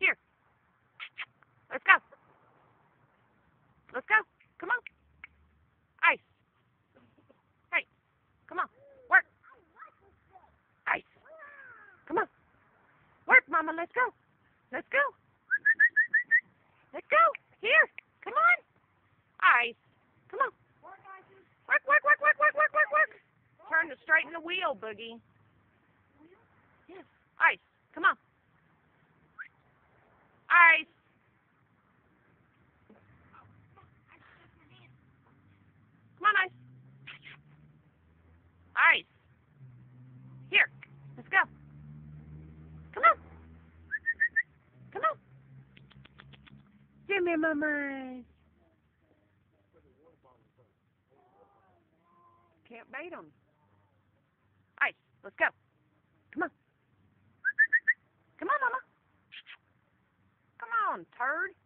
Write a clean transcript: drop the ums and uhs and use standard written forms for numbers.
Here. Let's go. Let's go. Come on. Ice. Hey. Come on. Work. Ice. Come on. Work, Mama. Let's go. Let's go. Let's go. Here. Come on. Ice. Come on. Work, work, work, work, work, work, work, work. Turn to straighten the wheel, Boogie. Yes. Ice. Come on. Ice. Come on, Ice. Ice. Here. Let's go. Come on. Come on. Give me my. Can't bait them. Ice. Let's go. Come on. Come on, Mama. Come on, turd.